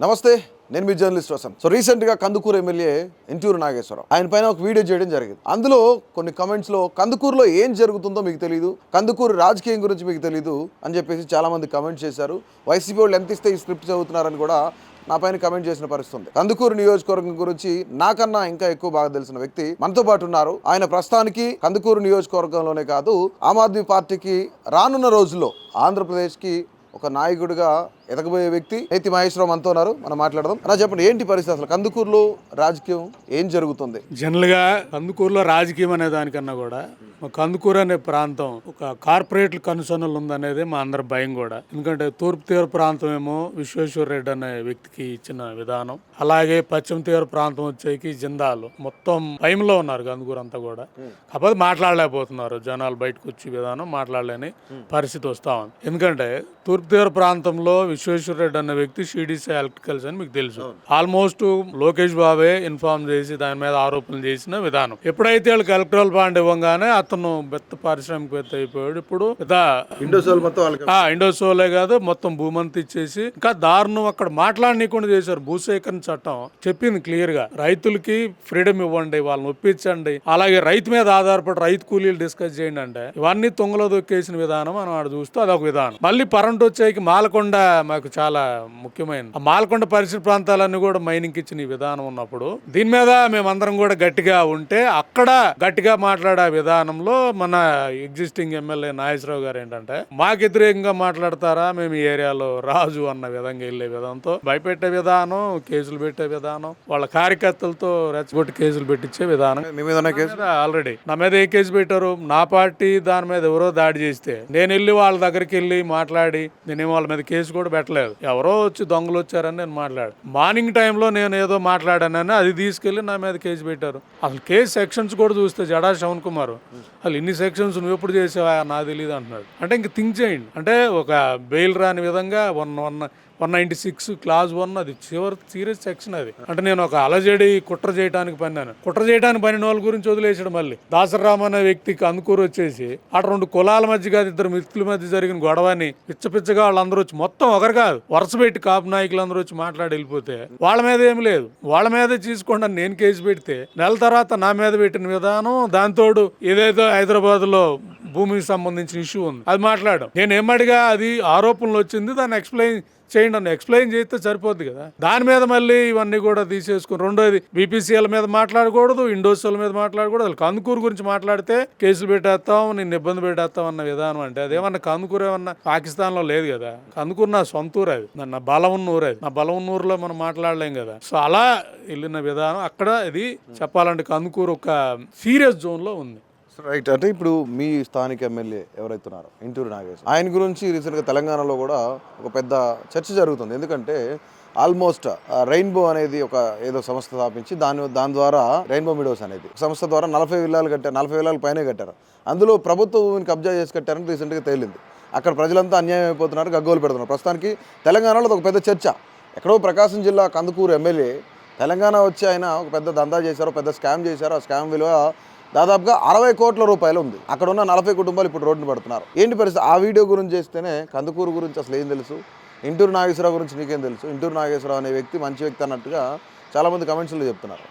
నమస్తే, నేను మీ journalist Vasant. So రీసెంట్గా కందుకూరు ఎమ్మెల్యే ఇంటూరు నాగేశ్వరరావు ఆయన పైన ఒక వీడియో చేయడం జరిగింది. అందులో కొన్ని కమెంట్స్లో కందుకూరులో ఏం జరుగుతుందో మీకు తెలియదు, కందుకూరు రాజకీయం గురించి మీకు తెలియదు అని చెప్పేసి చాలామంది కమెంట్ చేశారు. వైసీపీ వాళ్ళు ఎంత ఇస్తే ఈ స్క్రిప్ట్ చదువుతున్నారని కూడా నా పైన కమెంట్ చేసిన పరిస్థితి ఉంది. కందుకూరు నియోజకవర్గం గురించి నాకన్నా ఇంకా ఎక్కువ బాగా తెలిసిన వ్యక్తి మనతో పాటు ఉన్నారు. ఆయన ప్రస్తుతానికి కందుకూరు నియోజకవర్గంలోనే కాదు, ఆమ్ ఆద్మీ పార్టీకి రానున్న రోజుల్లో ఆంధ్రప్రదేశ్కి ఒక నాయకుడిగా ఎదగబోయే వ్యక్తి నేతి మహేశ్వరరావు మనతో ఉన్నారు. మనం మాట్లాడదాం. అలా చెప్పండి, ఏంటి పరిస్థితి, అసలు కందుకూరులో రాజకీయం ఏం జరుగుతుంది? జనరల్గా కందుకూరులో రాజకీయం అనే దానికన్నా కూడా కందుకూరు అనే ప్రాంతం ఒక కార్పొరేట్ కనుసన్నలు ఉందనేది మా అందరి భయం కూడా. ఎందుకంటే తూర్పు తీర ప్రాంతం ఏమో విశ్వేశ్వర రెడ్డి అనే వ్యక్తికి ఇచ్చిన విధానం, అలాగే పశ్చిమ తీర ప్రాంతం వచ్చేకి జిందాలు మొత్తం భయంలో ఉన్నారు కందుకూరు అంతా కూడా. కాకపోతే మాట్లాడలేకపోతున్నారు జనాలు, బయటకు వచ్చే విధానం మాట్లాడలేని పరిస్థితి వస్తా ఉంది. ఎందుకంటే తూర్పు తీర ప్రాంతంలో విశ్వేశ్వర రెడ్డి అనే వ్యక్తి సిడిసి ఎలక్ట్రికల్స్ అని మీకు తెలుసు. ఆల్మోస్ట్ లోకేష్ బాబే ఇన్ఫార్మ్ చేసి దాని మీద ఆరోపణలు చేసిన విధానం. ఎప్పుడైతే వాళ్ళకి ఎలక్ట్రల్ బాండ్ ఇవ్వగానే అతను పెద్ద పారిశ్రామికవేత్త అయిపోయాడు. ఇప్పుడు ఇండోసోలే కాదు, మొత్తం భూమంతి ఇచ్చేసి ఇంకా దారుణం అక్కడ మాట్లాడనీయకుండా చేశారు. భూసేకరణ చట్టం చెప్పింది క్లియర్ గా, రైతులకి ఫ్రీడమ్ ఇవ్వండి, వాళ్ళని ఒప్పించండి, అలాగే రైతు మీద ఆధారపడి రైతు కూలీలు డిస్కస్ చేయండి అంటే ఇవన్నీ తొంగలో దొక్కేసిన విధానం మనం ఆడ చూస్తూ అదొక విధానం. మళ్ళీ కరెంట్ వచ్చేకి మాలకొండ మాకు చాలా ముఖ్యమైన, ఆ మాలకొండ పరిసర ప్రాంతాలన్నీ కూడా మైనింగ్ ఇచ్చిన ఈ విధానం ఉన్నప్పుడు దీని మీద మేమందరం కూడా గట్టిగా ఉంటే అక్కడ గట్టిగా మాట్లాడే విధానంలో మన ఎగ్జిస్టింగ్ ఎమ్మెల్యే నాగేశ్వరరావు గారు ఏంటంటే మాకు వ్యతిరేకంగా మాట్లాడతారా, మేము ఈ ఏరియాలో రాజు అన్న విధంగా వెళ్ళే విధానంతో భయపెట్టే విధానం, కేసులు పెట్టే విధానం, వాళ్ళ కార్యకర్తలతో రెచ్చగొట్టి కేసులు పెట్టించే విధానం. ఆల్రెడీ నా మీద ఏ కేసు పెట్టారు, నా పార్టీ దాని మీద ఎవరో దాడి చేస్తే నేను వెళ్ళి వాళ్ళ దగ్గరికి వెళ్ళి మాట్లాడి, నేనేమో వాళ్ళ మీద కేసు కూడా పెట్టలేదు, ఎవరో వచ్చి దొంగలు వచ్చారని నేను మాట్లాడు. మార్నింగ్ టైంలో నేను ఏదో మాట్లాడానని అది తీసుకెళ్లి నా మీద కేసు పెట్టారు. అసలు కేసు సెక్షన్స్ కూడా చూస్తే జడా శ్రవణ్ కుమార్ అసలు ఇన్ని సెక్షన్స్ నువ్వు ఎప్పుడు చేసావా నాకు తెలియదు అంటున్నాడు. అంటే ఇంక థింక్ చేయండి, అంటే ఒక బెయిల్ రాని విధంగా 196 క్లాస్ 1 అది చివరి సీరియస్ సెక్షన్. అది అంటే నేను ఒక అలజడి కుట్ర చేయడానికి పనిన వాళ్ళ గురించి వదిలేసాడు. మళ్ళీ దాసరామ్ అనే వ్యక్తికి అందుకూరు వచ్చేసి అటు 2 కులాల మధ్య కాదు, 2 మిత్రుల మధ్య జరిగిన గొడవని పిచ్చగా వాళ్ళందరూ వచ్చి మొత్తం ఒకరు కాదు వరుస పెట్టి కాపు నాయకులందరూ వచ్చి మాట్లాడి వెళ్ళిపోతే వాళ్ళ మీద ఏం లేదు, వాళ్ళ మీదే తీసుకోండి అని నేను కేసు పెడితే నెల తర్వాత నా మీద పెట్టిన విధానం, దాంతోడు ఏదైతే హైదరాబాద్ లో భూమికి సంబంధించిన ఇష్యూ ఉంది అది మాట్లాడడం. నేను ఏమడిగా అది ఆరోపణలు వచ్చింది, దాన్ని ఎక్స్ప్లెయిన్ చేయండి అని ఎక్స్ప్లెయిన్ చేస్తే సరిపోద్ది కదా. దాని మీద మళ్ళీ ఇవన్నీ కూడా తీసేసుకుని రెండోది బీపీసీఎల్ మీద మాట్లాడకూడదు, ఇండోసోల్ మీద మాట్లాడకూడదు, అసలు కందుకూరు గురించి మాట్లాడితే కేసులు పెట్టేస్తాం, నిన్ను ఇబ్బంది పెట్టేస్తాం అన్న విధానం. అంటే అదేమన్నా కందుకూరు ఏమన్నా పాకిస్తాన్ లో లేదు కదా, కందుకూరు నా సొంత ఊరు, అది నా బలం ఉన్న ఊరు, అది నా బలం ఉన్న ఊరులో మనం మాట్లాడలేం కదా. సో అలా వెళ్ళిన విధానం అక్కడ ఇది చెప్పాలంటే కందుకూరు ఒక సీరియస్ జోన్ లో ఉంది. రైట్. అంటే ఇప్పుడు మీ స్థానిక ఎమ్మెల్యే ఎవరైతే ఉన్నారో ఇంటూరు నాగేశ్వరరావు, ఆయన గురించి రీసెంట్గా తెలంగాణలో కూడా ఒక పెద్ద చర్చ జరుగుతుంది. ఎందుకంటే ఆల్మోస్ట్ రెయిన్బో అనేది ఒక ఏదో సంస్థ స్థాపించి దాని ద్వారా రెయిన్బో మిడోస్ అనేది సంస్థ ద్వారా 40 విల్లాలు కట్టారు, 40 విల్లాల పైనే కట్టారు. అందులో ప్రభుత్వ భూమిని కబ్జా చేసి కట్టారని రీసెంట్గా తేలింది. అక్కడ ప్రజలంతా అన్యాయం అయిపోతున్నారు, గగ్గోలు పెడుతున్నారు. ప్రస్తుతానికి తెలంగాణలో ఒక పెద్ద చర్చ. ఎక్కడో ప్రకాశం జిల్లా కందుకూరు ఎమ్మెల్యే తెలంగాణ వచ్చి ఆయన ఒక పెద్ద దందా చేశారు, పెద్ద స్కామ్ చేశారు. ఆ స్కామ్ విలువ దాదాపుగా 60 కోట్ల రూపాయలు ఉంది. అక్కడ ఉన్న 40 కుటుంబాలు ఇప్పుడు రోడ్డును పడుతున్నారు. ఏంటి పరిస్థితి? ఆ వీడియో గురించి చేస్తేనే కందుకూరు గురించి అసలు ఏం తెలుసు, ఇంటూరు నాగేశ్వరరావు గురించి నీకేం తెలుసు, ఇంటూరు నాగేశ్వరరావు అనే వ్యక్తి మంచి వ్యక్తి అన్నట్టుగా చాలామంది కమెంట్స్లో చెప్తున్నారు.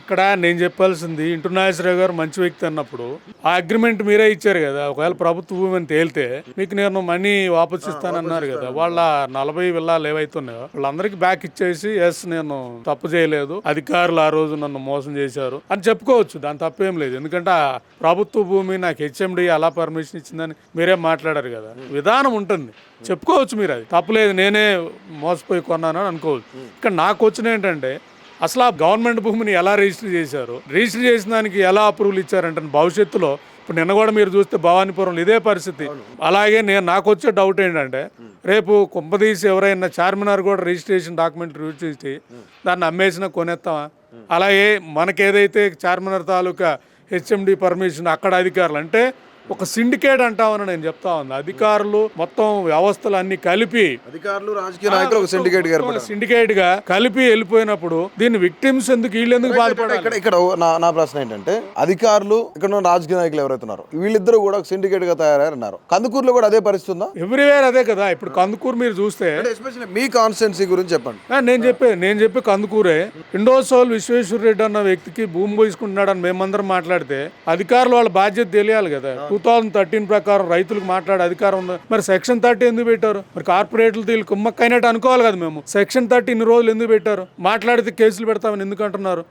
ఇక్కడ నేను చెప్పాల్సింది, ఇంటూరు నాగేశ్వరరావు గారు మంచి వ్యక్తి అన్నప్పుడు ఆ అగ్రిమెంట్ మీరే ఇచ్చారు కదా. ఒకవేళ ప్రభుత్వ భూమి అని తేలితే మీకు నేను మనీ వాపస్ ఇస్తానన్నారు కదా. వాళ్ళ 40 విల్లాలు ఏవైతున్నాయో వాళ్ళందరికీ బ్యాక్ ఇచ్చేసి ఎస్ నేను తప్పు చేయలేదు, అధికారులు ఆ రోజు నన్ను మోసం చేశారు అని చెప్పుకోవచ్చు. దాని తప్పేం లేదు. ఎందుకంటే ఆ ప్రభుత్వ భూమి నాకు హెచ్ఎండి అలా పర్మిషన్ ఇచ్చిందని మీరే మాట్లాడారు కదా. విధానం ఉంటుంది, చెప్పుకోవచ్చు మీరు, అది తప్పులేదు, నేనే మోసపోయి కొన్నాను అనుకోవచ్చు. ఇక్కడ నాకు వచ్చిన ఏంటంటే అసలు ఆ గవర్నమెంట్ భూమిని ఎలా రిజిస్టర్ చేశారు, రిజిస్టర్ చేసిన దానికి ఎలా అప్రూవల్ ఇచ్చారంటే భవిష్యత్తులో ఇప్పుడు నిన్న కూడా మీరు చూస్తే భవానీపురంలో ఇదే పరిస్థితి. అలాగే నాకు వచ్చే డౌట్ ఏంటంటే రేపు కుంపదీసి ఎవరైనా చార్మినార్ కూడా రిజిస్ట్రేషన్ డాక్యుమెంట్ యూజ్ చేసి దాన్ని అమ్మేసినా కొనేస్తామా? అలాగే మనకేదైతే చార్మినార్ తాలూకా హెచ్ఎండి పర్మిషన్ అక్కడ అధికారులు అంటే ఒక సిండికేట్ అంటామని నేను చెప్తా ఉన్నా. అధికారులు మొత్తం వ్యవస్థలు అన్ని కలిపి అధికారులు రాజకీయ నాయకులు ఒక సిండికేట్ ఏర్పడారు. సిండికేట్ గా కలిపి వెళ్ళిపోయినప్పుడు దీన్ని విక్టిమ్స్ ఎందుకు వీళ్ళు ఎందుకు బాధపడాలి? ఇక్కడ నా ప్రశ్న ఏంటంటే అధికారులు ఇక్కడ ఉన్న రాజకీయ నాయకులు ఎవరైతున్నారో వీళ్ళిద్దరూ కూడా ఒక సిండికేట్ గా తయారన్నారు. కందుకూరులో కూడా అదే పరిస్థితి ఉందా? ఎవ్రీవేర్ అదే కదా. ఇప్పుడు కందుకూరు మీరు చూస్తే ఎస్పెషల్లీ మీ కాన్స్టిట్యున్సీ గురించి చెప్పండి. నేను చెప్పే కందుకూరే. ఇండోసోల్ విశ్వేశ్వర రెడ్డి అన్న వ్యక్తికి భూమి పోసుకుంటున్నాడని మేమందరం మాట్లాడితే అధికారులు వాళ్ళ బాధ్యత తెలియాలి కదా. 2013 ప్రకారం రైతులకు మాట్లాడే అధికారం ఉంది. మరి సెక్షన్ 30 ఎందుకు పెట్టారు? మరి కార్పొరేట్లు వీళ్ళు కుమ్మక్కైనట్టు అనుకోవాలి కదా. మేము సెక్షన్ 30 ఇన్ని రోజులు ఎందుకు పెట్టారు? మాట్లాడితే కేసులు పెడతామని ఎందుకు అంటున్నారు?